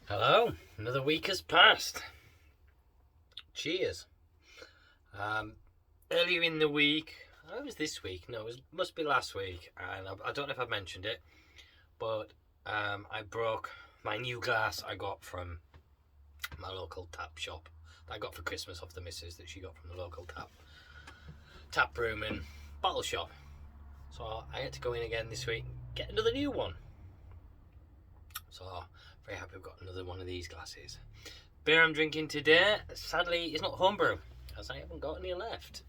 Hello, another week has passed. Cheers. Earlier in the week, it was this week, no, must be last week, and I don't know if I've mentioned it, but I broke my new glass I got from my local tap shop that I got for Christmas off the missus that she got from the local tap room and bottle shop. So I had to go in again this week and get another new one. So very happy I've got another one of these glasses. Beer I'm drinking today, sadly, is not homebrew, as I haven't got any left.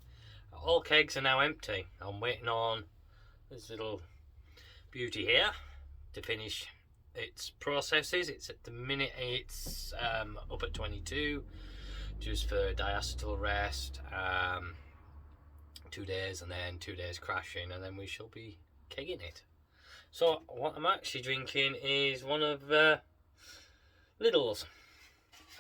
All kegs are now empty. I'm waiting on this little beauty here to finish its processes. It's at the minute it's up at 22, just for diacetyl rest, 2 days, and then 2 days crashing, and then we shall be kegging it. So what I'm actually drinking is one of Lidl's.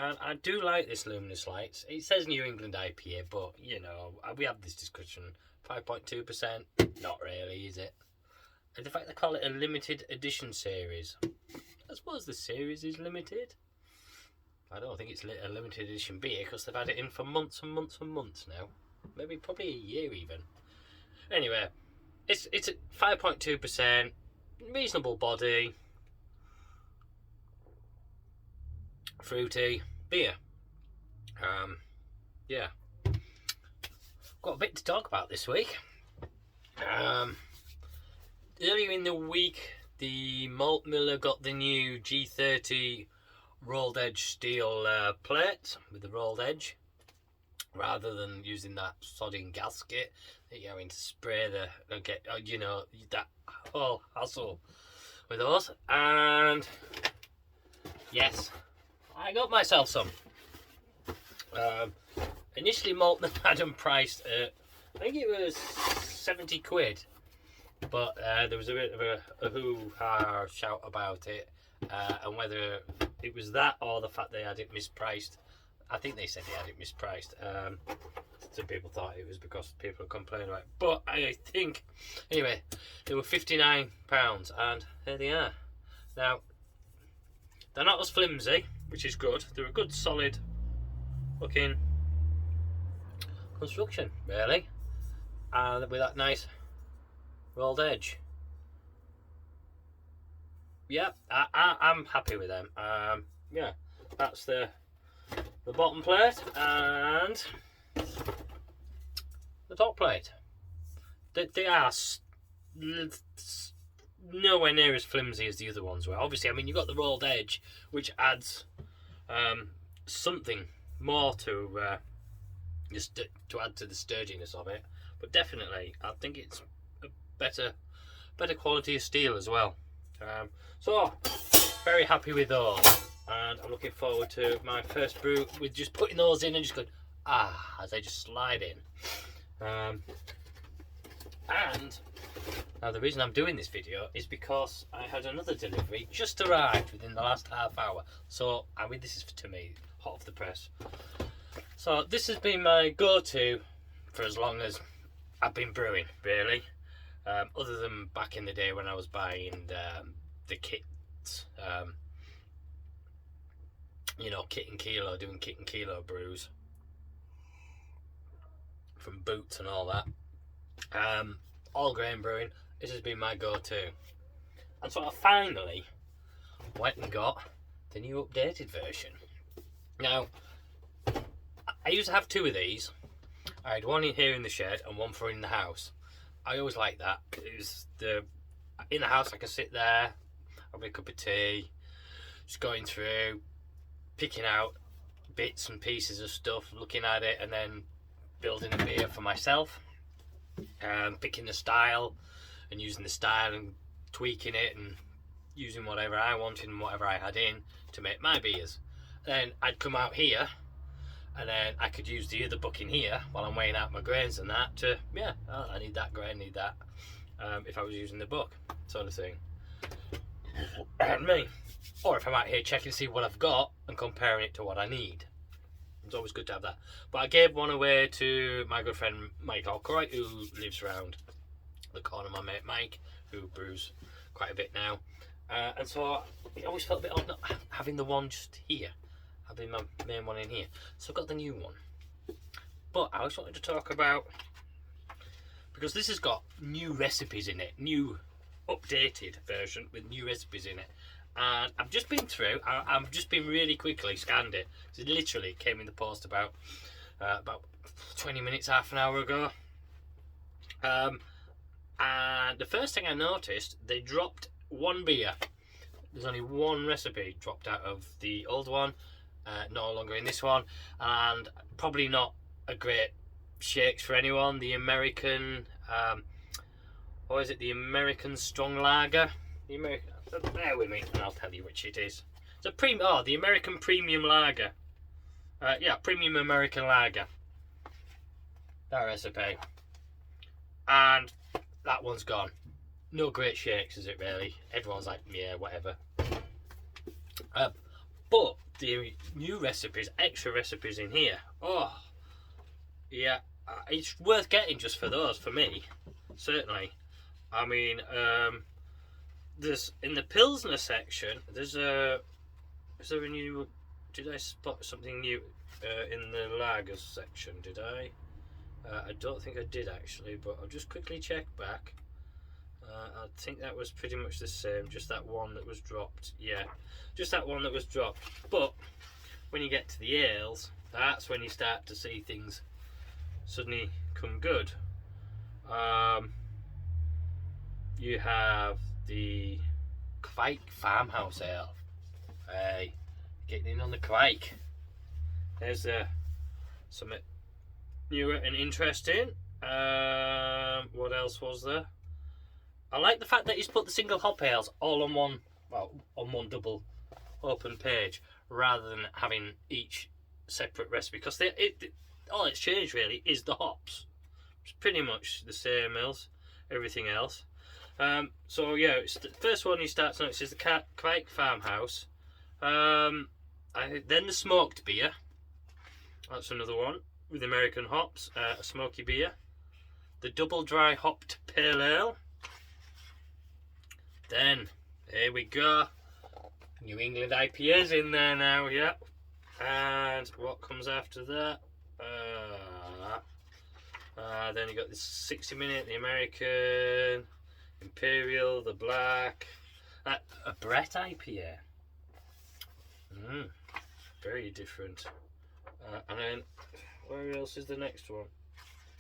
And I do like this Luminous Lights. It says New England IPA, but, you know, we have this discussion. 5.2%, not really, is it? And the fact they call it a limited edition series. I suppose the series is limited. I don't think it's a limited edition beer, because they've had it in for months and months and months now. Maybe probably a year even. Anyway, it's at 5.2%, reasonable body, fruity beer. Yeah, got a bit to talk about this week. Earlier in the week, the Malt Miller got the new G30 rolled edge steel plate with the rolled edge, rather than using that sodding gasket that you're having to spray get that whole hassle with those. And yes, I got myself some. Initially, Malt Miller had them priced at, I think it was 70 quid, but there was a bit of a hoo-ha shout about it, and whether it was that or the fact they had it mispriced. I think they said they had it mispriced. Some people thought it was because people were complaining about it, but I think, anyway, they were £59, and there they are. Now, they're not as flimsy, which is good. They're a good, solid looking construction, really, and with that nice rolled edge. Yeah, I'm happy with them. Yeah, that's the bottom plate and the top plate. They are nowhere near as flimsy as the other ones were. Obviously, I mean, you've got the rolled edge, which adds something more to add to the sturdiness of it. But definitely, I think it's a better quality of steel as well. So, very happy with those. And I'm looking forward to my first brew with just putting those in and just going, as they just slide in. And now the reason I'm doing this video is because I had another delivery just arrived within the last half hour. So, I mean, this is to me, hot off the press. So this has been my go-to for as long as I've been brewing, really. Other than back in the day when I was buying the kits, Kit and Kilo, doing Kit and Kilo brews from Boots and all that. All grain brewing, this has been my go-to. And so I finally went and got the new updated version. Now, I used to have two of these. I had one in here in the shed and one for in the house. I always liked that. It was in the house I could sit there, have a cup of tea, just going through, picking out bits and pieces of stuff, looking at it, and then building a beer for myself. Picking the style and using the style and tweaking it and using whatever I wanted and whatever I had in to make my beers. Then I'd come out here and then I could use the other book in here while I'm weighing out my grains and that to, I need that grain, need that, if I was using the book, sort of thing. And me. Or if I'm out here checking to see what I've got and comparing it to what I need. It's always good to have that. But I gave one away to my good friend Mike Alcoy, who lives around the corner. My mate Mike, who brews quite a bit now. And so it always felt a bit odd not having the one just here, having my main one in here. So I've got the new one. But I always wanted to talk about, because this has got new recipes in it, new updated version with new recipes in it. And I've just been through, I've just been really quickly scanned it. So it literally came in the post about 20 minutes, half an hour ago. And the first thing I noticed, they dropped one beer. There's only one recipe dropped out of the old one, no longer in this one, and probably not a great shakes for anyone. The American, what is it? The American Strong Lager. The American. Bear with me, and I'll tell you which it is. It's a the American Premium Lager. Yeah, Premium American Lager. That recipe, and that one's gone. No great shakes, is it really? Everyone's like, yeah, whatever. But the new recipes, extra recipes in here. Oh, yeah, it's worth getting just for those, for me, certainly. I mean, there's in the Pilsner section. Is there a new? Did I spot something new in the lagers section? Did I? I don't think I did actually, but I'll just quickly check back. I think that was pretty much the same, just that one that was dropped. Yeah, just that one that was dropped. But when you get to the ales, that's when you start to see things suddenly come good. You have the Quake Farmhouse Ale. Hey, getting in on the Quake. There's something new and interesting. What else was there? I like the fact that he's put the single hop ales all on one double open page, rather than having each separate recipe, because all it's changed really is the hops. It's pretty much the same as everything else. So yeah, it's the first one he starts on. It says the Quake Farmhouse. Then the smoked beer. That's another one with American hops, a smoky beer. The double dry hopped pale ale. Then here we go. New England IPAs in there now, yeah. And what comes after that? Then you got this 60-minute, the American, Imperial, the black, a Brett IPA. Very different. And then where else is the next one?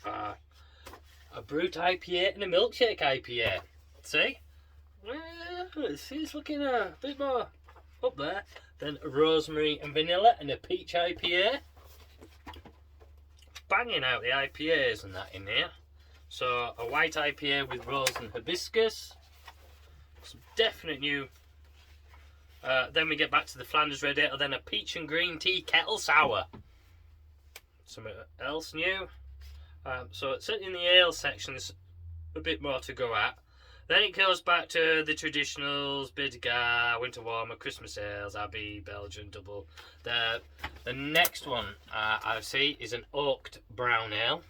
A Brut IPA and a Milkshake IPA. See? It's looking a bit more up there. Then a rosemary and vanilla and a peach IPA. Banging out the IPAs and that in here. So a white IPA with rose and hibiscus. Some definite new. Then we get back to the Flanders Red Ale. Then a peach and green tea kettle sour. Something else new. So certainly in the ale section there's a bit more to go at. Then it goes back to the traditionals, Bidgar, Winter Warmer, Christmas ales, Abbey, Belgian double. The next one I see is an oaked brown ale.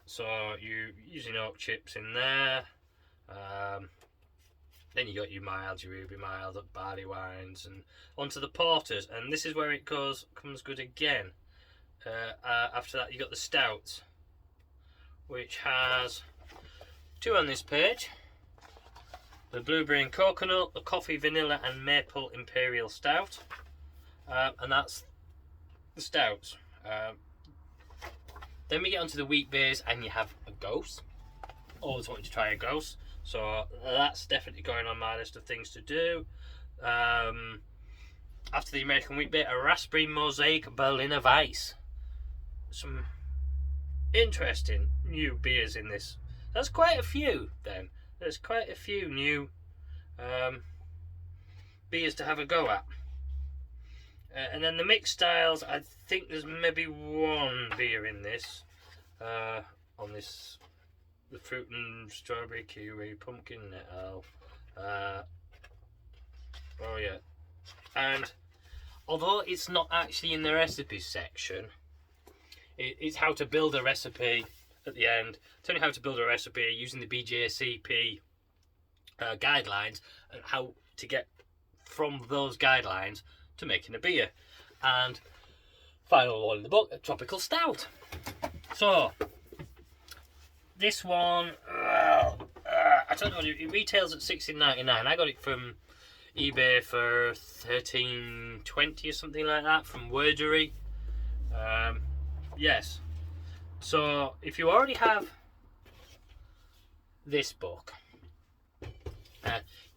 So you're using oak chips in there. Then you got your mild, your ruby mild, barley wines, and onto the porters. And this is where it comes good again. After that you got the stouts, which has two on this page: the blueberry and coconut, the coffee, vanilla and maple imperial stout, and that's the stouts. Then we get onto the wheat beers, and you have a ghost. Always wanted to try a ghost, so that's definitely going on my list of things to do. After the American wheat beer, a raspberry mosaic Berliner Weiss. Some interesting new beers in this. There's quite a few then. There's quite a few new beers to have a go at. And then the mixed styles, I think there's maybe one beer in this. On this, the fruit and strawberry, kiwi, pumpkin nettle. Oh yeah. And although it's not actually in the recipes section, it's how to build a recipe at the end. Tell you how to build a recipe using the BJCP guidelines and how to get from those guidelines to making a beer. And final one in the book, a tropical stout. So this one, I don't know, it retails at $16.99. I got it from eBay for $13.20 or something like that from Wordery. Yes. So if you already have this book,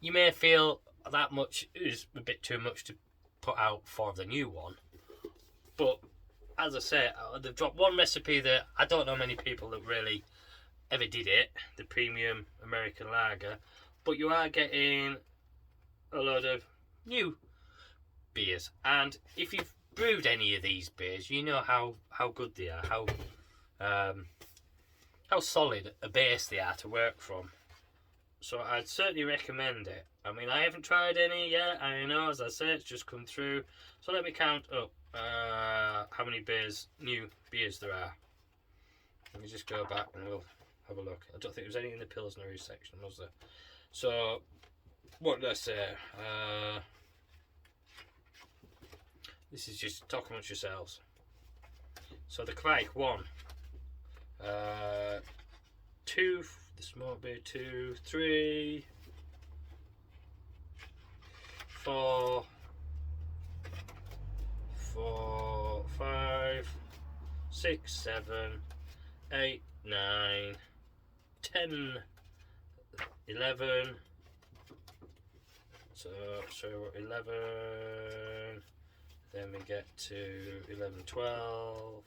you may feel that much is a bit too much to put out for the new one. But as I say, they've dropped one recipe that I don't know many people that really ever did it, the premium American lager. But you are getting a lot of new beers, and if you've brewed any of these beers, you know how good they are, how solid a base they are to work from. So I'd certainly recommend it. I mean, I haven't tried any yet. I know, as I say, it's just come through. So let me count up how many new beers there are. Let me just go back and we'll have a look. I don't think there was any in the Pilsner section, was there? So, what did I say? This is just talk amongst yourselves. So the Kvike, 1. 2, the small beer, 2, 3, 4, 5, 6, 7, 8, 9, 10, 11. So 11. Then we get to 11, 12.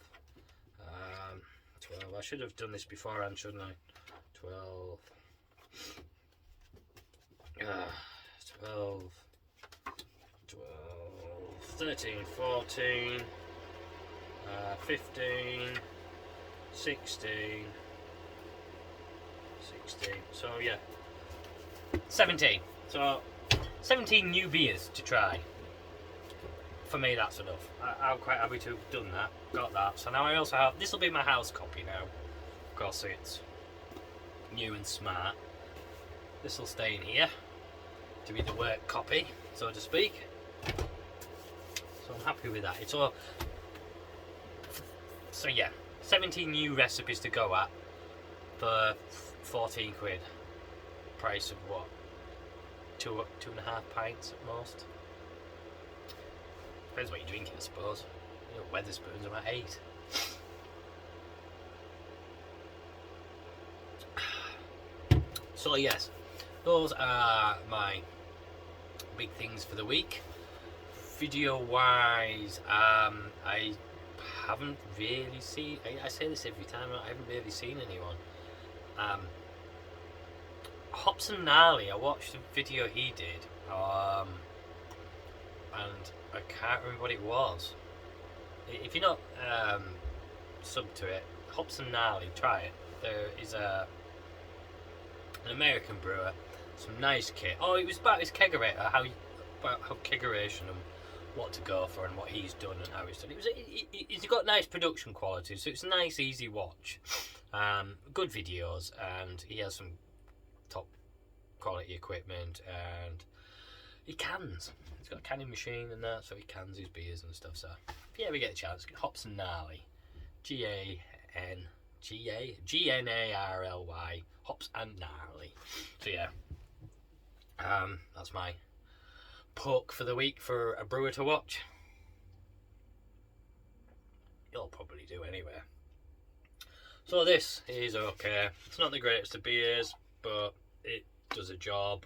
12. I should have done this beforehand, shouldn't I? 12. 12. 13, 14. 15. 16. 16. So yeah. 17. So 17 new beers to try. For me, that's enough. I'm quite happy to have done that, got that. So now I also have, this will be my house copy now. Of course, it's new and smart. This will stay in here to be the work copy, so to speak. So I'm happy with that. It's all. So yeah, 17 new recipes to go at for 14 quid. Price of what? 2.5 pints at most. Depends what you're drinking, I suppose. You know, Wetherspoons are about 8. So yes, those are my big things for the week. Video wise, I haven't really seen, I say this every time, I haven't really seen anyone. Hops and Gnarly, I watched a video he did, and I can't remember what it was. If you're not sub to it, Hops and Gnarly, try it. There is an American brewer, some nice kit. Oh, it was about his kegerator, about how kegeration and what to go for and what he's done and how he's done it. He's got nice production quality, so it's a nice, easy watch. Good videos, and he has some top quality equipment, and he cans. He's got a canning machine and that, so he cans his beers and stuff. So if you ever get a chance, Hops and Gnarly, G-N-A-R-L-Y, Hops and Gnarly. So yeah, that's my poke for the week for a brewer to watch. You'll probably do anyway. So this is okay. It's not the greatest of beers, but it does a job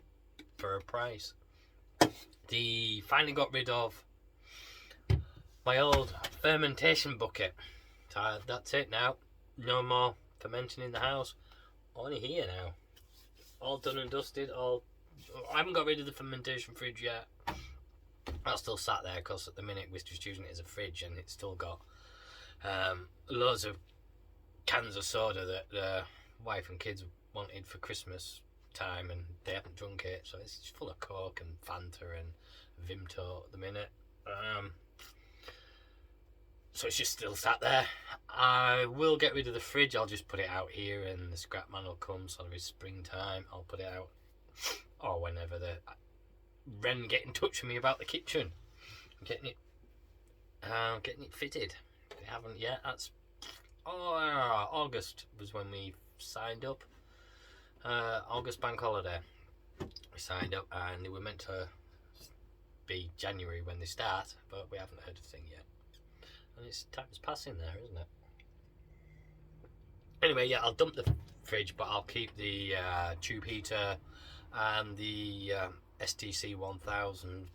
for a price. Finally got rid of my old fermentation bucket. So that's it now. No more fermenting in the house. Only here now. All done and dusted. I haven't got rid of the fermentation fridge yet. That's still sat there because at the minute we're just using it as a fridge, and it's still got loads of cans of soda that the wife and kids wanted for Christmas time, and they haven't drunk it, so it's full of Coke and Fanta and Vimto at the minute. So it's just still sat there. I will get rid of the fridge. I'll just put it out here, and the scrap man will come. So it's springtime. I'll put it out or whenever the Ren get in touch with me about the kitchen, getting it fitted. They haven't yet. That's August was when we signed up. August bank holiday. We signed up, and they were meant to be January when they start, but we haven't heard a thing yet. And it's time's passing there, isn't it? Anyway, yeah, I'll dump the fridge, but I'll keep the tube heater and the STC 1000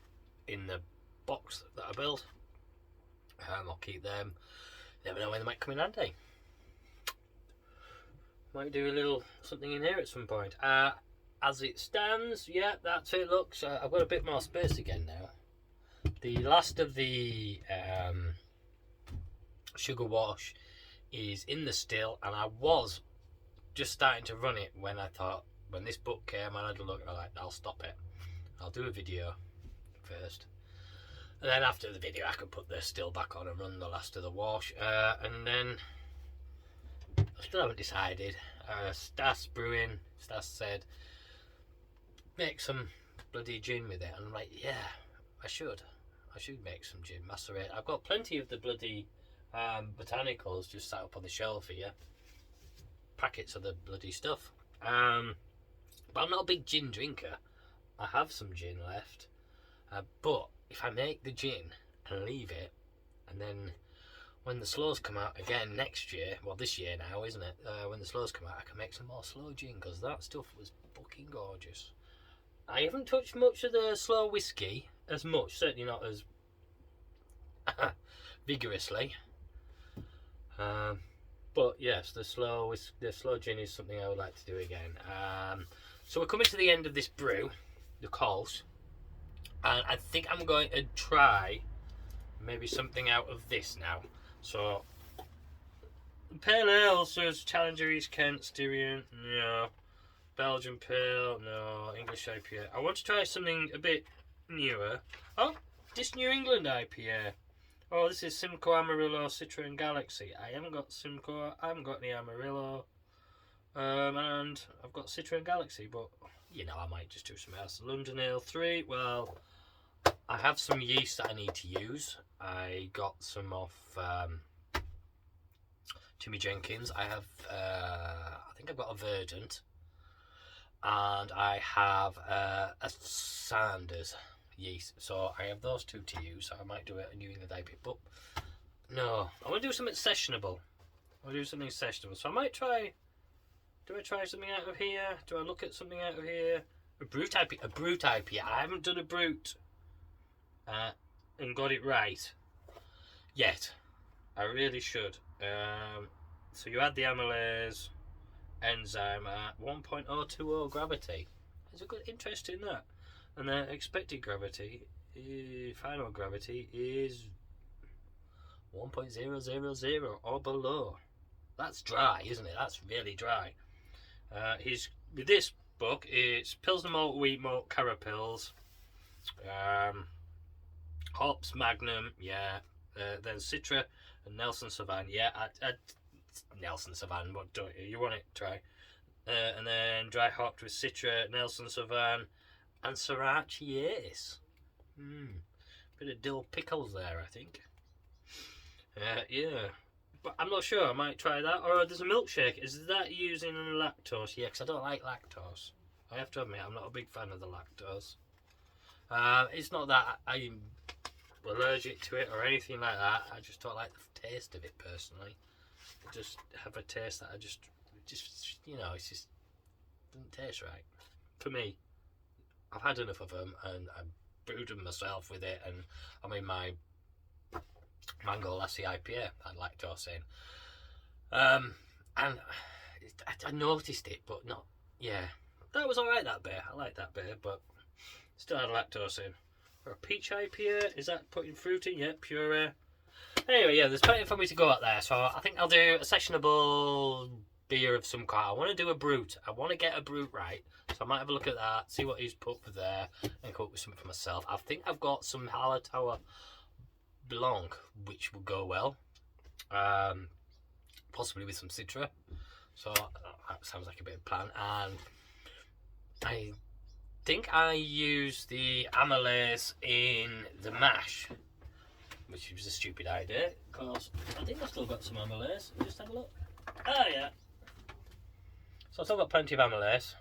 in the box that I built. I'll keep them. Never know when they might come in handy. Might do a little something in here at some point. As it stands, yeah, that's it. Looks, I've got a bit more space again now. The last of the sugar wash is in the still, and I was just starting to run it when I thought, when this book came, I had a look and I was like, I'll stop it. I'll do a video first. And then after the video, I can put the still back on and run the last of the wash. And then, I still haven't decided. Stas Brewing, Stas said, make some bloody gin with it. And I'm like, yeah, I should make some gin, macerate. I've got plenty of the bloody botanicals just sat up on the shelf here. Packets of the bloody stuff. But I'm not a big gin drinker. I have some gin left. But if I make the gin and leave it, and then when the slows come out again next year, well, this year now, isn't it? When the slows come out, I can make some more slow gin, because that stuff was fucking gorgeous. I haven't touched much of the slow whiskey as much, certainly not as vigorously. But yes, the slow gin is something I would like to do again. So we're coming to the end of this brew, the Coles, and I think I'm going to try maybe something out of this now. So Pale Ale, so it's Challenger East Kent, Styrian, no. Belgian Pale, no. English IPA. I want to try something a bit newer. Oh, this New England IPA. Oh, this is Simcoe Amarillo, Citra and Galaxy. I haven't got Simcoe, I haven't got the Amarillo, and I've got Citra and Galaxy, but, you know, I might just do something else. London Ale 3, well, I have some yeast that I need to use. I got some off Timmy Jenkins. I have, I think I've got a Verdant, and I have a Sanders yeast, so I have those two to use. So I might do a New England IPA, but no, I want to do something sessionable. So I might try. Do I try something out of here? Do I look at something out of here? A brute IPA. I haven't done a brute and got it right yet. I really should. So you add the amylase enzyme at 1.020 gravity. There's a good interest in that. And the expected gravity, final gravity, is 1.000 or below. That's dry, isn't it? That's really dry. With this book, it's Pilsner malt, wheat malt, carapils, hops, Magnum, yeah. Then Citra and Nelson Sauvin, yeah. Nelson Sauvin, what don't you want it dry? And then dry hopped with Citra, Nelson Sauvin, and Sriracha, yes. Bit of dill pickles there, I think. Yeah. But I'm not sure, I might try that. Or there's a milkshake. Is that using lactose? Yeah, because I don't like lactose. I have to admit, I'm not a big fan of the lactose. It's not that I'm allergic to it or anything like that. I just don't like the taste of it personally. I just have a taste that I just you know, it just doesn't taste right for me. I've had enough of them, and I brewed them myself with it, and I mean my Mango Lassie IPA had lactose in, and I noticed it, but not. Yeah, that was alright. That beer, I like that beer, but still had lactose in. Or a peach IPA, is that putting fruit in? Yeah, puree. Anyway, yeah, there's plenty for me to go out there, so I think I'll do a sessionable beer of some kind. I want to do a brute. I want to get a brute right, so I might have a look at that, see what he's put for there, and come up with something for myself. I think I've got some Hallertauer Blanc, which will go well, possibly with some Citra. So that sounds like a bit of plan. And I think I used the amylase in the mash, which was a stupid idea, because I think I've still got some amylase. Just have a look. Oh, yeah. So I've still got plenty of amylase.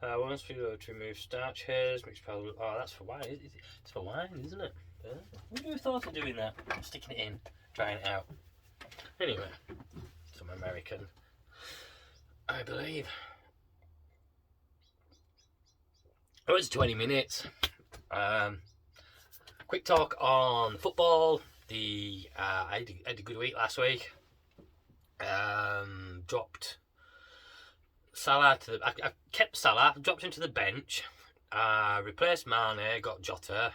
Once we go to remove starch hairs, mixed powder. Oh, that's for wine. It's for wine, isn't it? Who would have thought of doing that? Sticking it in, trying it out. Anyway, some American, I believe. Oh, it's 20 minutes. Quick talk on football. I had a good week last week. Dropped Salah to the. I kept Salah. Dropped him to the bench. Replaced Mane. Got Jota.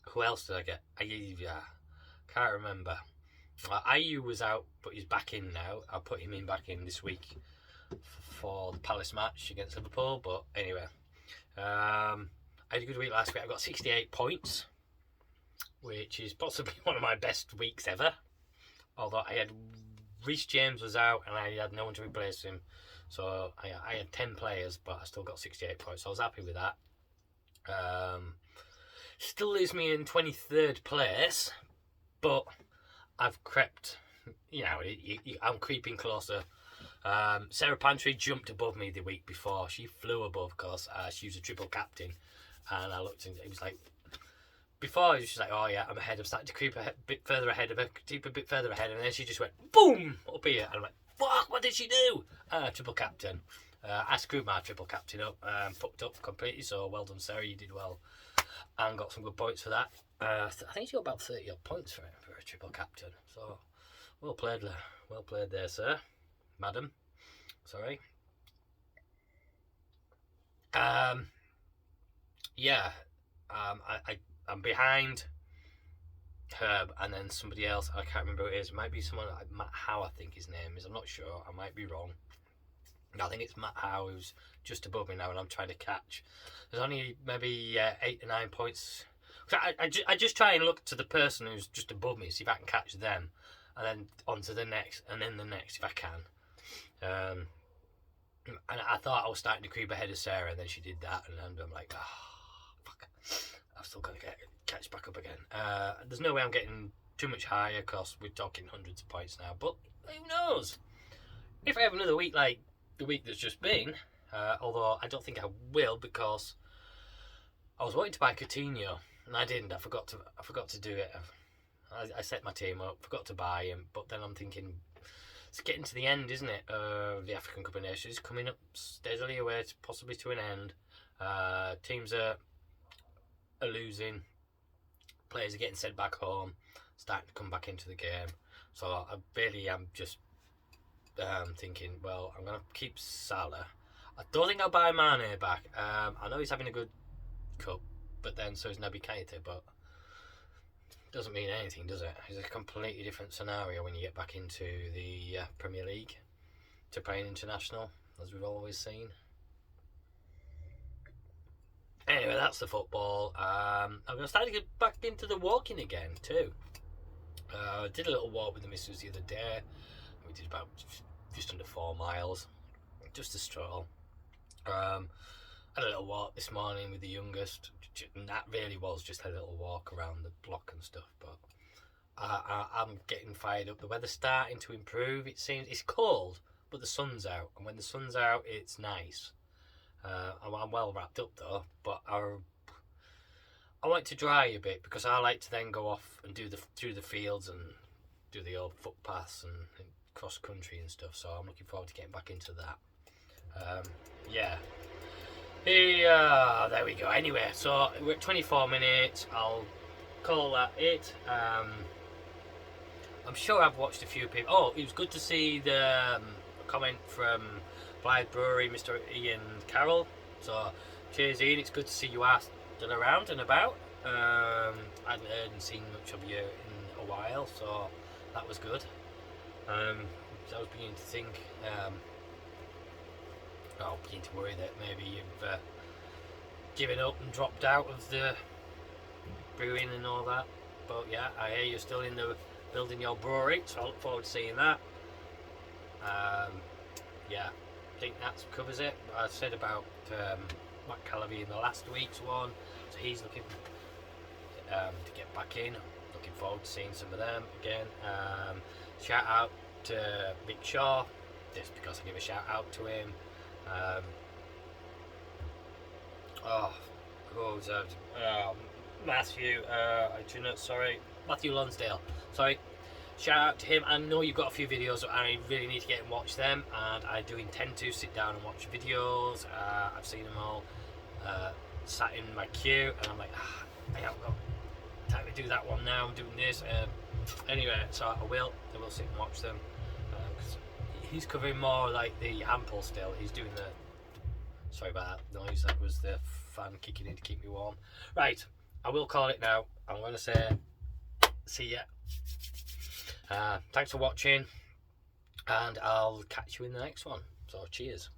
Who else did I get? Can't remember. Ayew was out, but he's back in now. I'll put him back in this week for the Palace match against Liverpool. But anyway, I had a good week last week. I got 68 points, which is possibly one of my best weeks ever. Although I had Reece James was out and I had no one to replace him, so I had 10 players, but I still got 68 points. So I was happy with that. Still leaves me in 23rd place, but I've crept. I'm creeping closer. Sarah Pantry jumped above me the week before. She flew above because she was a triple captain, and I looked and it was like. Before, she was like, oh yeah, I'm ahead. I'm starting to creep a bit further ahead of her, keep a bit further ahead, and then she just went, boom, up here. And I'm like, fuck, what did she do? Triple captain. I screwed my triple captain up, fucked up completely, so well done, Sarah, you did well. And got some good points for that. I think she got about 30 odd points for a triple captain. So, well played there, sir. Madam. Sorry. I'm behind Herb and then somebody else. I can't remember who it is. It might be someone like Matt Howe, I think his name is. I'm not sure. I might be wrong. I think it's Matt Howe who's just above me now, and I'm trying to catch. There's only maybe 8 or 9 points. So I just try and look to the person who's just above me, see if I can catch them, and then on to the next, and then the next if I can. And I thought I was starting to creep ahead of Sarah, and then she did that, and I'm like, fuck. I've still got to catch back up again. There's no way I'm getting too much higher because we're talking hundreds of points now. But who knows? If I have another week like the week that's just been, although I don't think I will because I was wanting to buy Coutinho and I didn't. I forgot to do it. I set my team up, forgot to buy him. But then I'm thinking it's getting to the end, isn't it? The African Cup of Nations is coming up steadily away, possibly to an end. Teams are losing, players are getting sent back home, starting to come back into the game. So I really am just thinking, well, I'm going to keep Salah. I don't think I'll buy Mane back. I know he's having a good cup, but then so is Naby Keita, but doesn't mean anything, does it? It's a completely different scenario when you get back into the Premier League to playing international, as we've always seen. Anyway, that's the football. I'm going to start to get back into the walking again too. I did a little walk with the missus the other day. We did about just under 4 miles, just a stroll. Had a little walk this morning with the youngest, and that really was just a little walk around the block and stuff. But I'm getting fired up. The weather's starting to improve. It seems it's cold, but the sun's out, and when the sun's out, it's nice. I'm well wrapped up though, but I want to dry a bit because I like to then go off and do through the fields and do the old footpaths and cross country and stuff. So I'm looking forward to getting back into that. There we go. Anyway, so we're at 24 minutes. I'll call that it. I'm sure I've watched a few people. Oh, it was good to see the comment from Blythe Brewery, Mr. Ian Carroll. So, cheers, Ian. It's good to see you are still around and about. I hadn't heard and seen much of you in a while, so that was good. So I was beginning to think, beginning to worry that maybe you've given up and dropped out of the brewing and all that. But yeah, I hear you're still in the building your brewery, so I look forward to seeing that. think that covers it. I said about Matt Callaway in the last week's one, so he's looking to get back in. Looking forward to seeing some of them again. Shout out to Big Shaw, just because I give a shout out to him. Matthew Lonsdale. Sorry. Shout out to him. I know you've got a few videos, I really need to get and watch them, and I do intend to sit down and watch videos. I've seen them all sat in my queue, and I'm like, I haven't got time to do that one now. I'm doing this. Anyway, so I will sit and watch them. Cause he's covering more like the Ample still. He's doing the. Sorry about that noise. That was the fan kicking in to keep me warm. Right, I will call it now. I'm going to say, see ya. Thanks for watching, and I'll catch you in the next one. So cheers.